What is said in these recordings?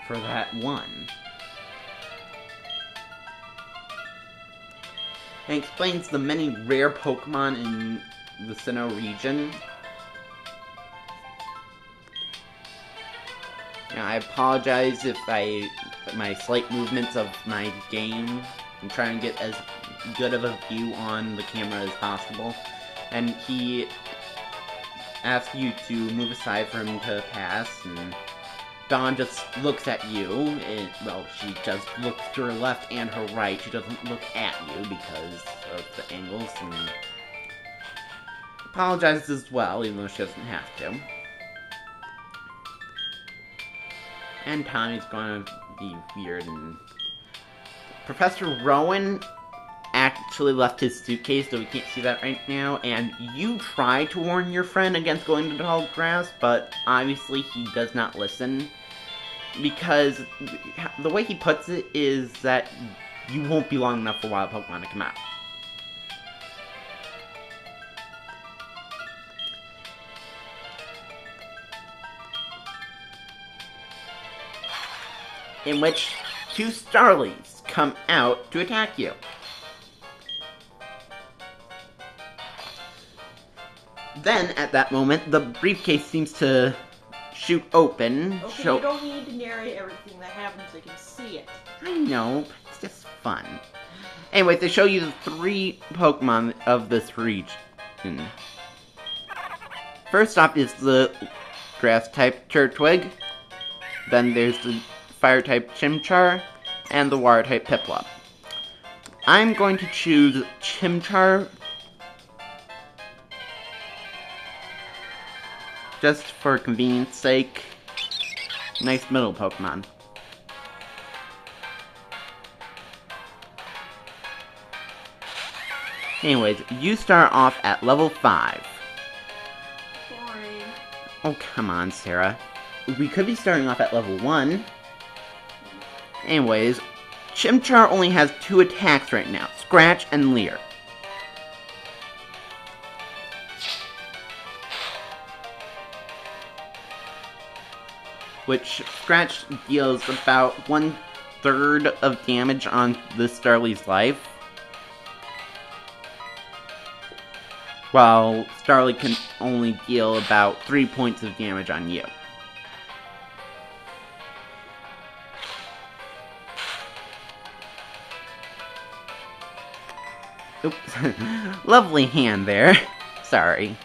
for that one. And explains the many rare Pokemon in the Sinnoh region. Now, I apologize if my slight movements of my game. I'm trying to get as good of a view on the camera as possible. And he asks you to move aside for him to pass, and Dawn just looks at you. Well, she just looks to her left and her right. She doesn't look at you because of the angles, and apologizes as well, even though she doesn't have to. And Tommy's going to be weird, and Professor Rowan actually left his suitcase, though we can't see that right now, and you try to warn your friend against going to the tall grass, but obviously he does not listen, because the way he puts it is that you won't be long enough for wild Pokemon to come out. In which 2 Starlies come out to attack you. Then, at that moment, the briefcase seems to shoot open. Okay, you don't need to narrate everything that happens, so you can see it. I know, it's just fun. Anyway, they show you the 3 Pokemon of this region. First off is the Grass-type Turtwig. Then there's the Fire-type Chimchar, and the Water-type Piplup. I'm going to choose Chimchar, just for convenience sake. Nice middle Pokemon. Anyways, you start off at level 5. Boring. Oh, come on, Sarah. We could be starting off at level 1. Anyways, Chimchar only has 2 attacks right now, Scratch and Leer. Which Scratch deals about 1/3 of damage on this Starly's life, while Starly can only deal about 3 points of damage on you. Oops. Lovely hand there. Sorry.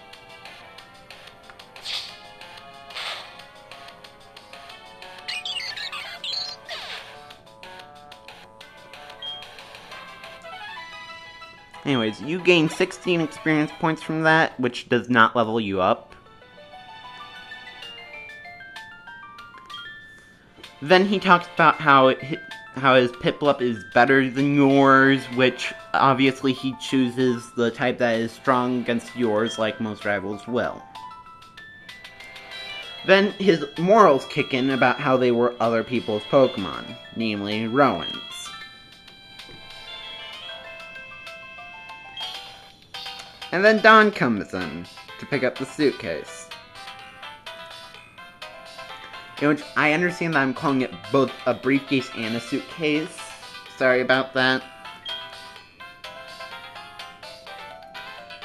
Anyways, you gain 16 experience points from that, which does not level you up. Then he talks about how his Piplup is better than yours, which obviously he chooses the type that is strong against yours, like most rivals will. Then his morals kick in about how they were other people's Pokemon, namely Rowan's. And then Dawn comes in to pick up the suitcase. In which I understand that I'm calling it both a briefcase and a suitcase. Sorry about that.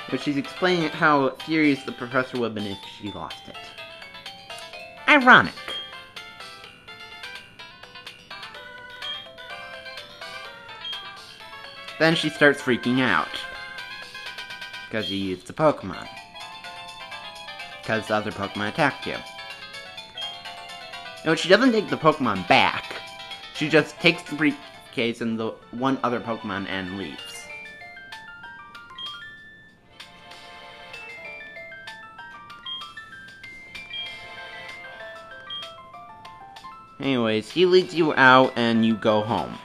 But she's explaining how furious the professor would have been if she lost it. Ironic. Then she starts freaking out. Because you used the Pokemon. Because the other Pokemon attacked you. No, she doesn't take the Pokemon back. She just takes the briefcase and the one other Pokemon and leaves. Anyways, he leads you out and you go home.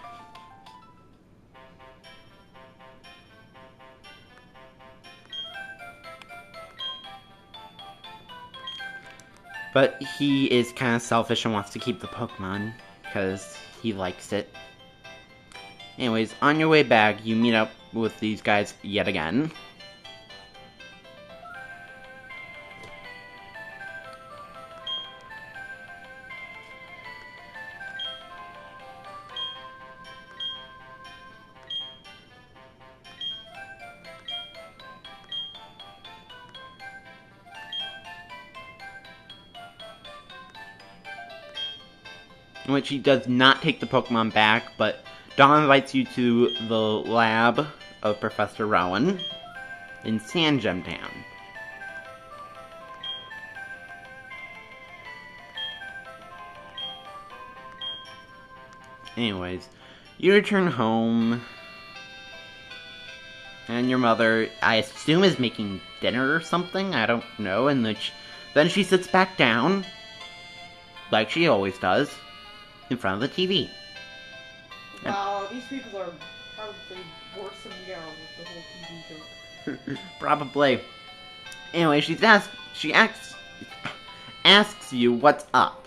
But he is kind of selfish and wants to keep the Pokemon, because he likes it. Anyways, on your way back, you meet up with these guys yet again. in which he does not take the Pokemon back, but Dawn invites you to the lab of Professor Rowan in Sandgem Town. Anyways, you return home, and your mother, I assume, is making dinner or something, I don't know, and then she sits back down, like she always does, in front of the TV. Wow, these people are probably worse than we are with the whole TV joke. Probably. Anyway, she asks you what's up.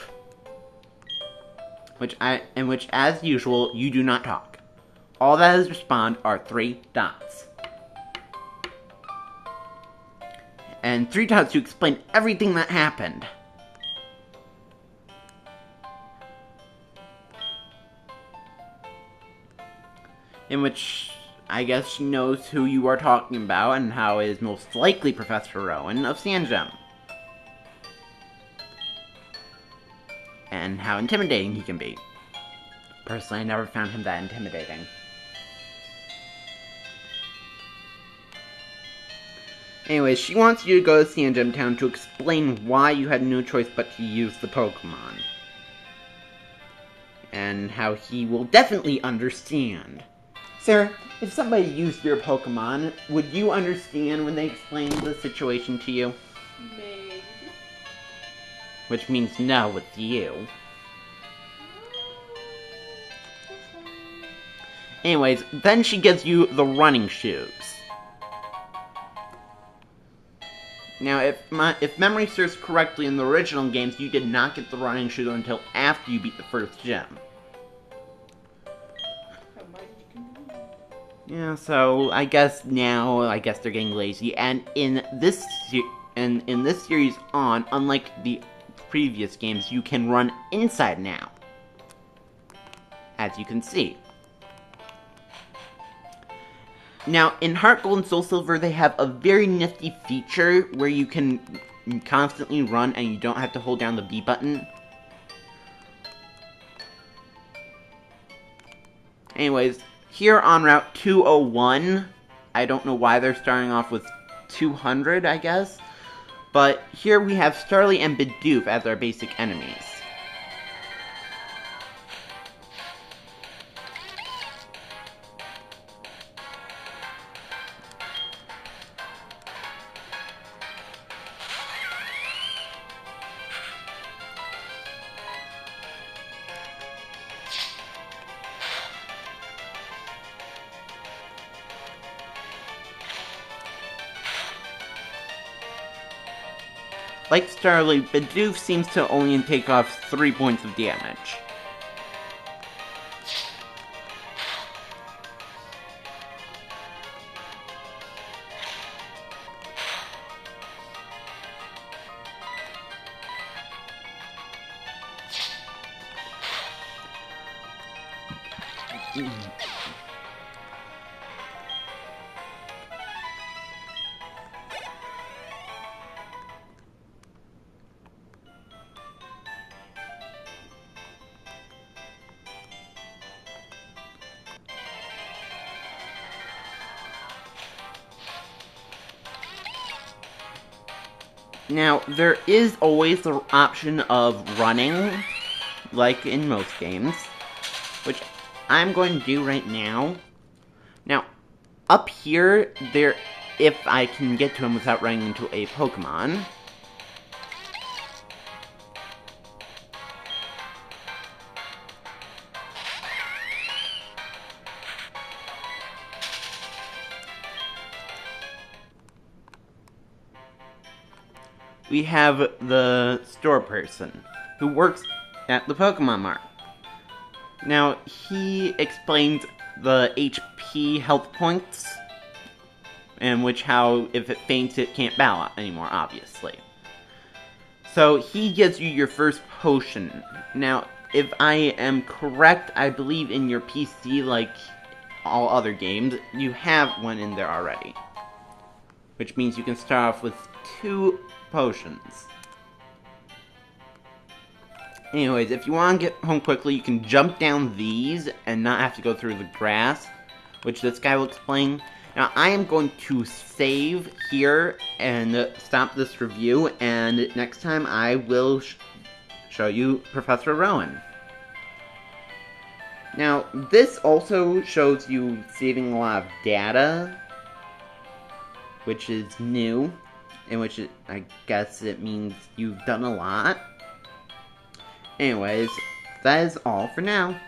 In which, as usual, you do not talk. All that is respond are 3 dots. And 3 dots to explain everything that happened. In which, I guess she knows who you are talking about and how it is most likely Professor Rowan of Sandgem. And how intimidating he can be. Personally, I never found him that intimidating. Anyways, she wants you to go to Sandgem Town to explain why you had no choice but to use the Pokemon. And how he will definitely understand. Sir, if somebody used your Pokemon, would you understand when they explained the situation to you? Maybe. Which means no with you. Anyways, then she gives you the running shoes. Now, if memory serves correctly, in the original games, you did not get the running shoes until after you beat the first gym. Yeah, so I guess they're getting lazy, and in this series on, unlike the previous games, you can run inside now, as you can see. Now, in Heart Gold and Soul Silver, they have a very nifty feature where you can constantly run and you don't have to hold down the B button. Anyways, here on Route 201, I don't know why they're starting off with 200, I guess. But here we have Starly and Bidoof as our basic enemies. Like Starly, Bidoof seems to only take off 3 points of damage. Now, there is always the option of running, like in most games, which I'm going to do right now. Now, up here, if I can get to him without running into a Pokemon, we have the store person who works at the Pokemon Mart. Now, he explains the HP health points, and how if it faints it can't battle anymore, obviously. So he gives you your first potion. Now, if I am correct, I believe in your PC, like all other games, you have one in there already. Which means you can start off with 2 potions. Anyways, if you want to get home quickly, you can jump down these and not have to go through the grass, which this guy will explain. Now, I am going to save here and stop this review, and next time I will show you Professor Rowan. Now, this also shows you saving a lot of data, which is new, in which I guess it means you've done a lot. Anyways, that is all for now.